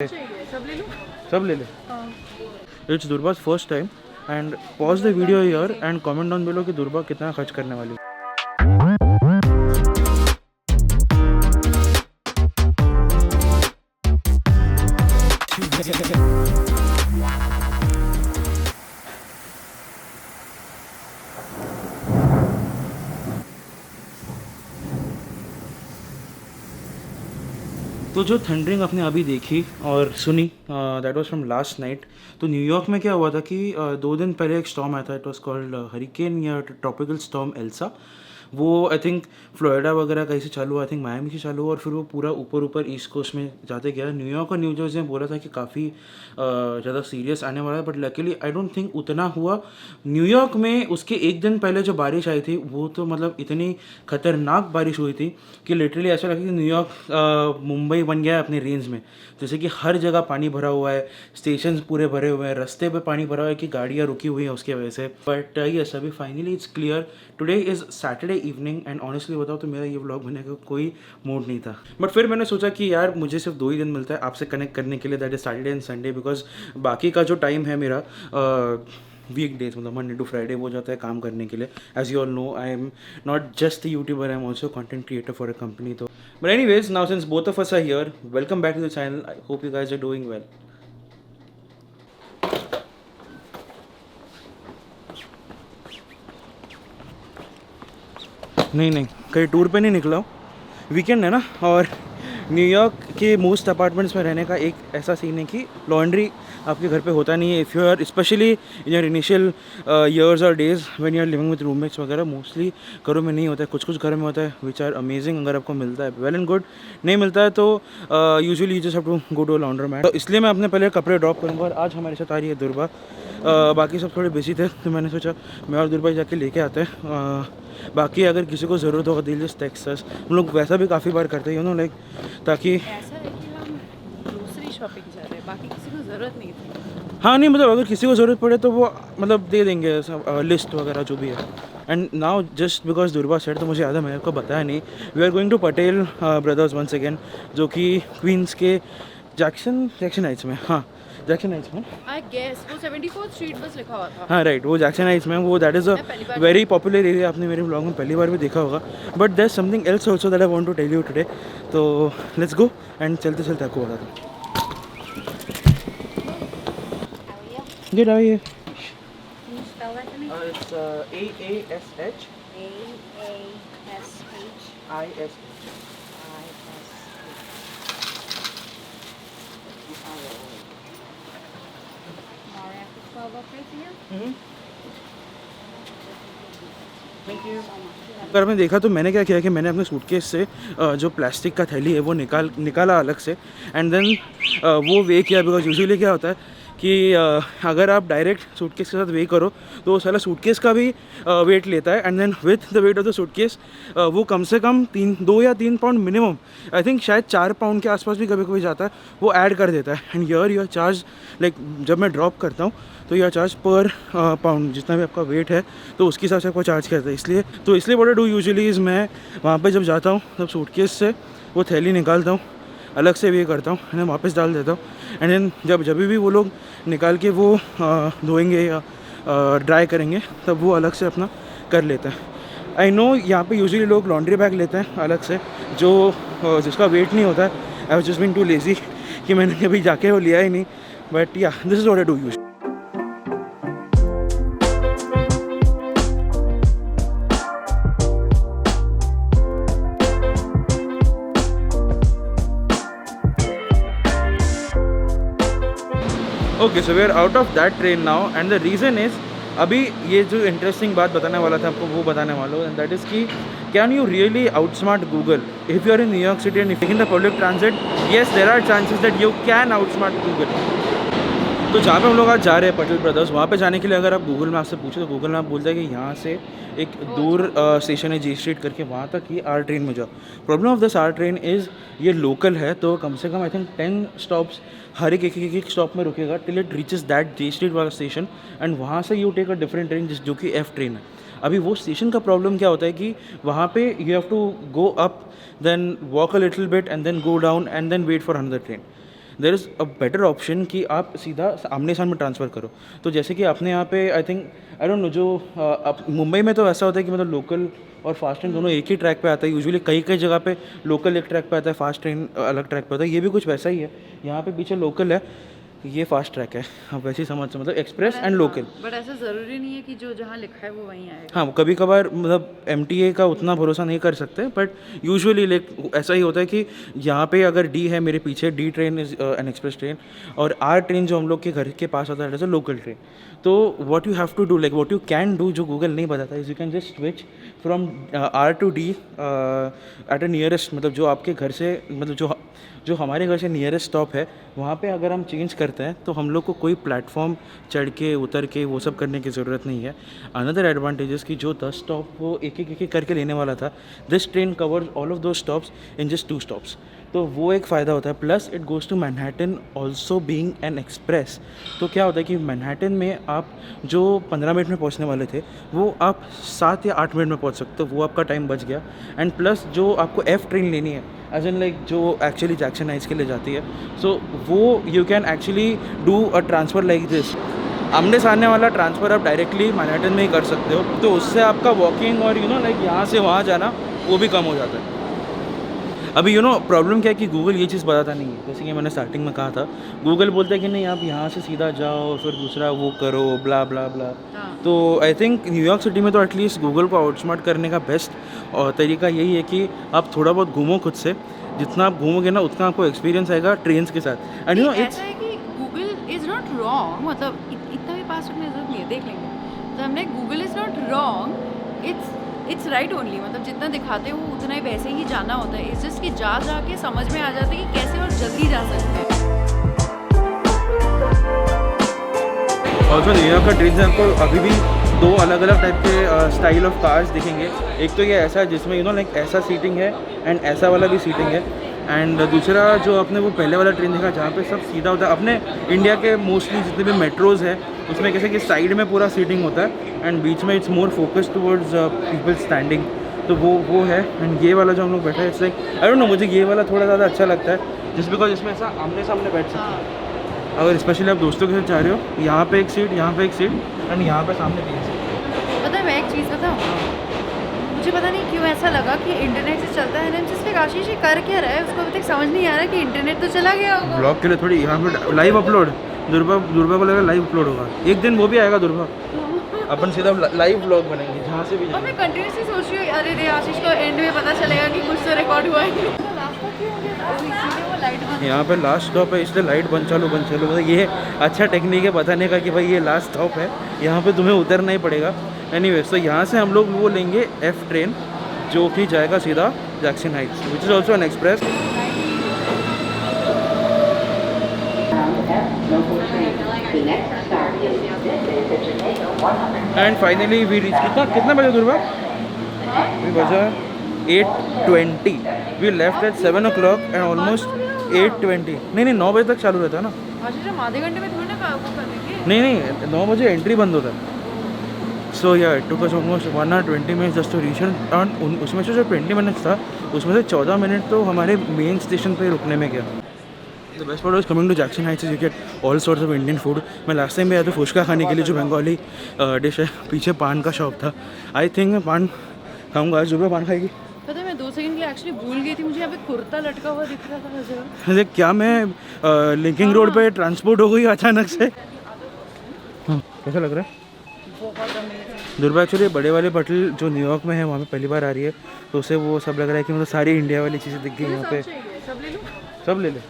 चाहिए सब ले लो। सब ले ले. हाँ। इट्स दुर्बाज first time and pause the video here and comment down below कि दुर्बा कितना खर्च करने वाली है. तो जो थंडरिंग आपने अभी देखी और सुनी that was from last night. तो न्यूयॉर्क में क्या हुआ था कि 2 दिन पहले एक स्टॉर्म आया था. इट वाज कॉल्ड हरिकेन या ट्रॉपिकल स्टॉर्म एल्सा. वो आई थिंक फ्लोरिडा वगैरह कहीं से चालू हुआ, आई थिंक मायामी से चालू हुआ और फिर वो पूरा ऊपर ऊपर ईस्ट कोस्ट में जाते गया. न्यूयॉर्क और न्यू जर्सी में बोला था कि काफ़ी ज़्यादा सीरियस आने वाला है, but luckily I don't think उतना हुआ. न्यूयॉर्क में उसके एक दिन पहले जो बारिश आई थी वो तो मतलब इतनी खतरनाक बारिश हुई थी कि लिटरली ऐसा लगा कि न्यूयॉर्क मुंबई बन गया है अपनी रेंज में. जैसे कि हर जगह पानी भरा हुआ है, स्टेशन पूरे भरे हुए हैं, रास्ते पे पानी भरा हुआ है कि गाड़ियाँ रुकी हुई हैं उसकी वजह से. बट यस, अभी finally it's clear. Today is Saturday evening and honestly बताओ तो मेरा ये व्लॉग बनाने का कोई मूड नहीं था. बट फिर मैंने सोचा कि यार मुझे सिर्फ 2 ही दिन मिलता है आपसे कनेक्ट करने के लिए, that is Saturday and Sunday. Because बाकी का जो टाइम है मेरा वीक डेज मतलब मंडे टू फ्राइडे वो जाता है काम करने के लिए. As you all know I am not just the YouTuber, I am also content creator for a company. तो but anyways, now since both of us are here, welcome back to the channel. I hope you guys are doing well. नहीं कहीं tour पे नहीं निकला हूँ. Weekend है ना, और न्यूयॉर्क के मोस्ट अपार्टमेंट्स में रहने का एक ऐसा सीन है कि लॉन्ड्री आपके घर पे होता नहीं है. If you are specially in your initial years और days when you are living with roommates वगैरह, मोस्टली घरों में नहीं होता है. कुछ घरों में होता है विच आर अमेजिंग. अगर आपको मिलता है वेल एंड गुड, नहीं मिलता है तो usually you just have to go to a laundromat. तो इसलिए मैं अपने पहले कपड़े ड्रॉप करूँगा और आज हमारे साथ आ रही है दुर्बा. बाकी सब थोड़े बिजी थे तो मैंने सोचा मैं और दुर्बा जाके लेके आते हैं. बाकी अगर किसी को ज़रूरत होगा दिल जस्ट टेक्स्ट अस. हम लोग वैसा भी काफ़ी बार करते हैं यू नो लाइक, ताकि ऐसा है कि हम ग्रोसरी शॉपिंग जा रहे हैं, बाकी किसी को ज़रूरत नहीं थी. हाँ नहीं मतलब अगर किसी को ज़रूरत पड़े तो वो मतलब दे देंगे लिस्ट वगैरह जो भी है. And now just because Durba set तो मुझे याद है, मैंने आपको बताया नहीं, we are going to Patel brothers once again, जो कि क्वींस के जैक्सन हाइट्स में. हाँ जैक्सन हाइट्स में. आई गेस वो 74th स्ट्रीट बस लिखा हुआ था. हाँ राइट, वो जैक्सन हाइट्स में. वो that is a very popular area. आपने मेरे ब्लॉग में पहली बार भी देखा होगा. But there something else also that I want to tell you today. तो लेट्स गो एंड चलते चलते आपको बताता हूँ. Good, how are you? Can you spell that to me? It's AASH AASHISH. Now I have to spell that right here. Thank you. अगर आपने देखा तो मैंने क्या किया कि मैंने अपने सूटकेस से जो प्लास्टिक का थैली है वो निकाला अलग से. एंड देन वो वे किया. बिकॉज यूजुअली क्या होता है कि अगर आप डायरेक्ट सूटकेस के साथ वे करो तो वो सारा सूटकेस का भी वेट लेता है. And then with the weight of the suitcase वो कम से कम 2 या 3 पाउंड मिनिमम, आई थिंक शायद 4 पाउंड के आसपास भी कभी कभी जाता है, वो ऐड कर देता है. And yeah your charge like जब मैं ड्रॉप करता हूँ तो यह चार्ज पर पाउंड जितना भी आपका वेट है तो उसके हिसाब से आपको चार्ज करता है. इसलिए what I do usually is मैं वहाँ पे जब जाता हूँ तब सूटकेस से वो थैली निकालता हूँ, अलग से वे करता हूँ एंड वापस डाल देता हूँ. एंड देन जब भी वो लोग निकाल के वो धोएंगे या ड्राई करेंगे तब वो अलग से अपना कर लेता है. आई नो यहाँ पे यूजुअली लोग लॉन्ड्री बैग लेते हैं अलग से जो जिसका वेट नहीं होता है. I was just being too lazy कि मैंने कभी जाके वो लिया ही नहीं. But yeah this is what I do usually. Okay so we are out of that train now and the reason is, अभी ये जो इंटरेस्टिंग बात बताने वाला था आपको वो बताने वाला हूँ. एंड दैट इज़ कि can you really outsmart Google if you are in New York city and in the public transit. Yes there are chances that you can outsmart Google. तो जहाँ पे हम लोग आज जा रहे हैं पटेल ब्रदर्स, वहाँ पे जाने के लिए अगर आप गूगल मैप से पूछे तो गूगल मैप बोलता है कि यहाँ से एक दूर स्टेशन है जी स्ट्रीट करके, वहाँ तक ये आर ट्रेन में जाओ. Problem of this are train is ये लोकल है तो कम से कम आई थिंक 10 स्टॉप्स हर एक स्टॉप में रुकेगा till it reaches that G street वाला स्टेशन. एंड वहाँ से you take a different train जो कि एफ ट्रेन है. अभी वो स्टेशन का प्रॉब्लम क्या होता है कि वहाँ पे you have to go up, then walk a little bit and then go down and then wait for another train. There is a better option कि आप सीधा आमने सामने ट्रांसफ़र करो। तो जैसे कि आपने यहाँ पे I think I don't know जो अब मुंबई में तो ऐसा होता है कि मतलब लोकल और फास्ट ट्रेन दोनों एक ही ट्रैक पे आता है यूजुअली। कई कई जगह पे लोकल एक ट्रैक पे आता है, फास्ट ट्रेन अलग ट्रैक पे होता है। ये भी कुछ वैसा ही है, यहाँ पे पीछे लोकल है, ये फास्ट ट्रैक है। आप वैसे ही समझ मतलब एक्सप्रेस एंड लोकल। बट ऐसा ज़रूरी नहीं है कि जो जहाँ लिखा है वो वहीं आएगा। हाँ, कभी कभार मतलब MTA का उतना भरोसा नहीं कर सकते, बट यूजुअली लाइक ऐसा ही होता है कि यहाँ पे अगर D है मेरे पीछे, D train is an express train, और R ट्रेन जो हम लोग के घर के पास आता है एज अ लोकल ट्रेन। तो what you have to do, like what you can do, जो गूगल नहीं बताता, is you can just switch from R to D at a nearest, मतलब जो आपके घर से मतलब जो हमारे घर से नियरेस्ट स्टॉप है वहाँ पे अगर हम चेंज करते हैं तो हम लोग को कोई प्लेटफॉर्म चढ़ के उतर के वो सब करने की ज़रूरत नहीं है। अनदर एडवांटेजेस कि जो 10 स्टॉप वो एक करके लेने वाला था, this train covers all of those stops in just 2 stops. तो वो एक फ़ायदा होता है। Plus it goes to Manhattan also being an express. तो क्या होता है कि मैनहट्टन में आप जो 15 मिनट में पहुंचने वाले थे वो आप 7 या 8 मिनट में पहुंच सकते हो, वो आपका टाइम बच गया। एंड प्लस जो आपको F ट्रेन लेनी है एज एन लाइक जो एक्चुअली जैक्सन हाइट्स के लिए जाती है, सो वो you can actually do a transfer like this. आमने सामने वाला ट्रांसफ़र आप डायरेक्टली मैनहट्टन में ही कर सकते हो, तो उससे आपका वॉकिंग और लाइक यहाँ से वहाँ जाना वो भी कम हो जाता है। अभी प्रॉब्लम क्या है कि गूगल ये चीज़ बताता नहीं है। जैसे कि मैंने स्टार्टिंग में कहा था, गूगल बोलता है कि नहीं आप यहाँ से सीधा जाओ फिर दूसरा वो करो ब्ला ब्ला ब्ला। तो आई थिंक न्यूयॉर्क सिटी में तो एटलीस्ट गूगल को आउटस्मार्ट करने का बेस्ट तरीका यही है कि आप थोड़ा बहुत घूमो खुद से। जितना आप घूमोगे ना उतना आपको एक्सपीरियंस आएगा ट्रेन्स के साथ। एंड ऐसा है कि गूगल इज़ नॉट रॉन्ग, मतलब इतना भी पास रखने की जरूरत नहीं है, देख लेंगे। तो हमने Google is not wrong, it's right only, मतलब जितना दिखाते हैं वो उतना ही वैसे ही जाना होता है। इट्स जस्ट कि जा के समझ में आ जाता है कि कैसे और जल्दी जा सकते हैं। ऑल्सो न्यूयॉर्क का ट्रेन से आपको अभी भी 2 अलग अलग टाइप के स्टाइल ऑफ कार्स दिखेंगे। एक तो ये ऐसा है जिसमें लाइक ऐसा सीटिंग है एंड ऐसा वाला भी सीटिंग है। एंड दूसरा जो आपने वो पहले वाला ट्रेन देखा जहाँ पे सब सीधा होता है। अपने इंडिया के मोस्टली जितने भी मेट्रोज़ हैं उसमें कैसे कि साइड में पूरा सीटिंग होता है एंड बीच में it's more focus towards people standing. तो वो है। एंड ये वाला जो हम लोग बैठे हैं it's like I don't know, मुझे ये वाला थोड़ा ज़्यादा अच्छा लगता है जस्ट बिकॉज इसमें ऐसा आमने सामने बैठ सकते हैं। अगर स्पेशली आप दोस्तों के साथ जा रहे हो, यहाँ पे एक सीट, यहाँ पे एक सीट एंड यहाँ पे सामने 3 सीट। पता है मैं एक चीज़ बताऊँ, मुझे पता नहीं क्यों ऐसा लगा कि इंटरनेट से चलता है ना, जिससे आशीष ये कर क्या रहा है उसको अभी तक समझ नहीं आ रहा कि इंटरनेट तो चला गया होगा। ब्लॉग के लिए थोड़ी यहाँ पे लाइव अपलोड, दुर्गा को लगा लाइव अपलोड होगा एक दिन, वो भी आएगा दुर्गा। अपन सीधा लाइव ब्लॉग बनेंगे जहाँ से भी। और मैं कंटिन्यूसली सोच रही हूँ अरे रे आशीष को एंड में पता चलेगा कि कुछ तो रिकॉर्ड हुआ है। यहाँ पे लास्ट स्टॉप है इसलिए लाइट बंद चालू मतलब ये अच्छा टेक्निक है बताने का कि भाई ये लास्ट स्टॉप है, यहाँ पे तुम्हें उतरना ही पड़ेगा। एनीवेज तो यहाँ से हम लोग वो लेंगे F ट्रेन जो कि जाएगा सीधा Jackson Heights, which is also an express. And finally we reach, कितना बजे दुर्गा? वी बजा 8:20। We left at 7 o'clock and almost 8:20। नहीं 9 बजे तक चालू रहता है ना। आशीष हम आधे घंटे में थोड़ी ना वो कर लेंगे। नहीं 9 बजे एंट्री बंद होता है। So yeah it took us almost 1 hour 20 minutes just to reach. And उसमें से जो 20 minutes था उसमें से 14 मिनट तो हमारे मेन स्टेशन पे रुकने में गया। The best part was coming to Jackson Heights is you get all sorts of Indian food. मैं लास्ट टाइम भी आया था फुचका खाने के लिए, जो बंगाली डिश है। पीछे पान का शॉप था, आई थिंक मैं पान खाऊंगा। आज सुबह पान खाएगी। पता है मैं 2 सेकंड के लिए एक्चुअली भूल गई थी, मुझे यहाँ पे कुर्ता लटका हुआ दिख रहा था हर जगह। अरे क्या मैं लिंकिंग रोड पे ट्रांसपोर्ट हो गई अचानक से। कैसा लग रहा है? बहुत अमेजिंग। दुर्गा एक्चुअली बड़े वाले पटल जो न्यूयॉर्क में है वहाँ पे पहली बार आ रही है, तो उसे वो सब लग रहा है कि मतलब सारी इंडिया वाली चीज़ें दिख गई यहाँ पे। सब ले लूँ? सब ले ले।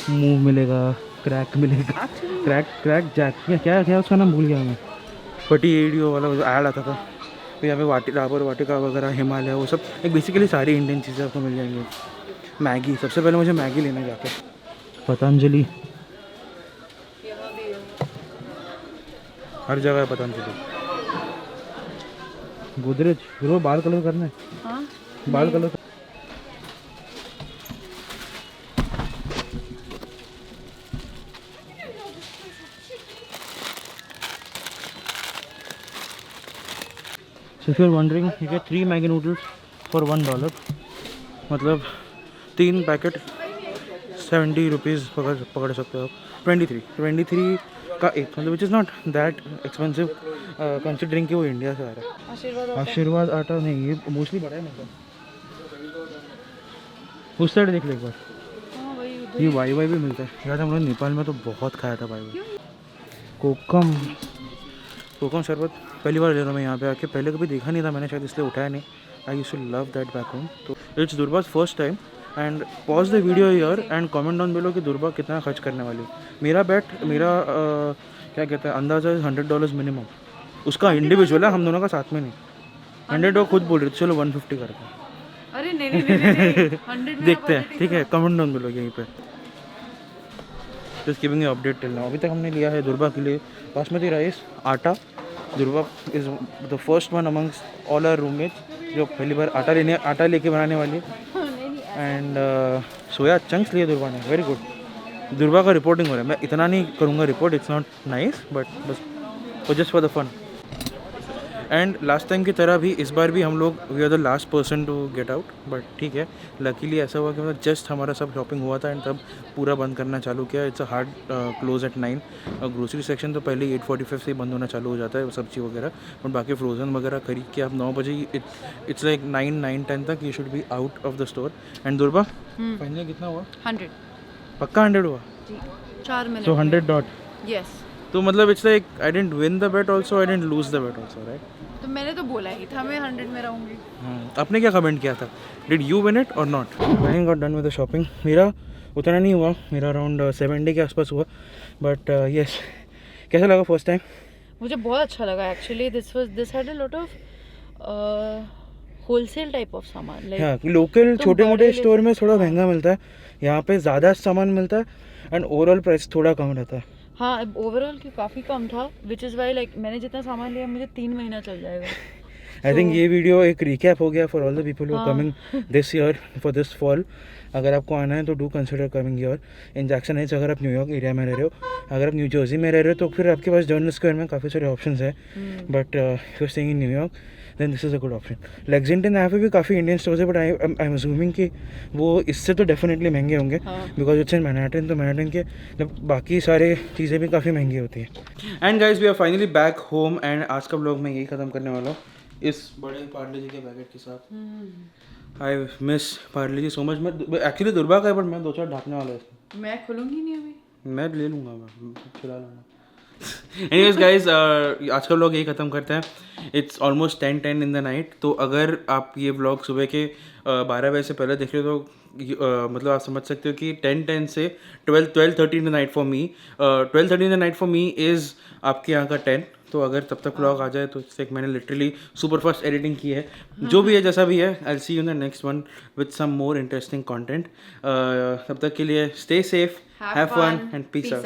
मूव मिलेगा, क्रैक मिलेगा, क्रैक जैक क्या उसका नाम भूल गया मैं। पटी एडियो वाला ऐड आता था। तो यहाँ पे डाबर वाटिका वगैरह, हिमालय, वो सब एक बेसिकली सारी इंडियन चीज़ें आपको मिल जाएंगी। मैगी, सबसे पहले मुझे मैगी लेना जाके। पतंजलि हर जगह है, पतंजलि। गोदरेज ब्रो, बाल कलर करना है। हाँ बाल colour So if you're wondering, you get 3 Maggi noodles for $1. मतलब 3 पैकेट 70 रुपीज़ पकड़ सकते हो आप। 23 का एक, मतलब which is not that expensive considering कि वो इंडिया से आ रहा है। आशीर्वाद आटा नहीं, ये मोस्टली बड़ा है मतलब। उस साइड देख ले एक बार, हाँ वही उधर ये वाई वाई भी मिलता है यार। हम लोग नेपाल में तो बहुत खाया था वाई। कोकम शरबत पहली बार ले रहा हूँ मैं यहाँ पे आके, पहले कभी देखा नहीं था मैंने, शायद इसलिए उठाया नहीं। I used to love that back home. तो it's Durba's first time and pause the video here and comment down below कि दुर्बा कितना खर्च करने वाली। मेरा क्या कहते हैं अंदाज़ा $100 मिनिमम। उसका इंडिविजुअल है, हम दोनों का साथ में नहीं। 100 वो खुद बोल रही थी, चलो 150 करके। अरे नहीं 100 देखते हैं, ठीक है, कमेंट डाउन बिलो यहीं पे। Just giving update till now. अभी तक हमने लिया है दुर्बा के लिए बासमती राइस, आटा। Durba is the first one amongst all our roommates जो पहली बार आटा लेके बनाने वाली है। एंड सोया चंक्स लिए दुर्बा ने, वेरी गुड। दुर्बा का रिपोर्टिंग हो रहा है, मैं इतना नहीं करूँगा report, it's not nice but बस just for the fun. And last time की तरह भी इस बार भी हम लोग we are the last person to get out, but ठीक है। लकीली ऐसा हुआ कि मतलब जस्ट हमारा सब शॉपिंग हुआ था एंड तब पूरा बंद करना चालू किया। It's a hard close eight 9। और ग्रोसरी सेक्शन तो पहले 8:45 से ही बंद होना चालू हो जाता है सब्जी वगैरह, बट बाकी फ्रोजन वगैरह खरीद के आप 9 बजे इट्स लाइक 9-10 तक you should be out of the store. And Durba finally कितना हुआ? 100 पक्का 100 हुआ जी, 4 मिनट। So 100 dot. यस, तो मतलब it's like I didn't win the bet also, I didn't lose the bet also, right? तो मैंने तो बोला ही था मैं 100 में रहूँगी। आपने क्या कमेंट किया था? डिड यू विन इट और not? I got done with the shopping. मेरा उतना नहीं हुआ, मेरा अराउंड 70 के आसपास हुआ, बट यस। कैसा लगा फर्स्ट टाइम? मुझे बहुत अच्छा लगा actually. This had a lot of wholesale type of सामान, लाइक हाँ, लोकल तो छोटे मोटे बड़े स्टोर में थोड़ा हाँ। महंगा मिलता है, यहाँ पे ज़्यादा सामान मिलता है एंड ओवरऑल प्राइस थोड़ा कम रहता है। हाँ, ओवरऑल की काफ़ी कम था, विच इज़ वाई लाइक मैंने जितना सामान लिया मुझे 3 महीना चल जाएगा। आई थिंक ये वीडियो एक रिकैप हो गया for all the people who are हाँ। Coming this year for this fall. अगर आपको आना है तो do consider coming year in Jackson Heights. अगर आप न्यूयॉर्क एरिया में रह रहे हो, अगर आप न्यू जर्सी में रह रहे हो तो फिर आपके पास जर्नल स्क्वायर में काफ़ी सारे ऑप्शंस हैं, but if you are staying in New York then this is a good option. Lexington यहाँ पे भी काफ़ी इंडियन स्टोर्स है, बट आई एम अज्यूमिंग कि वो इससे तो डेफिनेटली महंगे होंगे बिकॉज इट्स इन मैनहट्टन। तो मैनहट्टन के बाकी सारे चीज़ें भी काफ़ी महंगी होती हैं। And guys we are finally back home and आज का ब्लॉग मैं यही ख़त्म करने वाला हूँ इस बड़े पार्ले जी के पैकेट के साथ। I miss Parle G so much. मैं एक्चुअली दुर्बा का है बट मैं 2-4 ढाकने वाला है। मैं खुलूंगी नहीं अभी, मैं ले लूँगा, मैं चला लूँगा। एनीवेज गाइज आज का व्लॉग यही ख़त्म करते हैं। It's almost 10 in the night. तो अगर आप ये व्लॉग सुबह के 12 बजे से पहले देख रहे हो तो मतलब आप समझ सकते हो कि 10 से 12:30 in the night for me. 12:30 in the night for me is आपके यहाँ का 10। तो अगर तब तक व्लॉग आ जाए तो इससे मैंने लिटरली सुपर फास्ट एडिटिंग की है। जो भी है जैसा भी है, I will see you in the next one with some more interesting content. तब तक के लिए stay safe, have fun and peace out.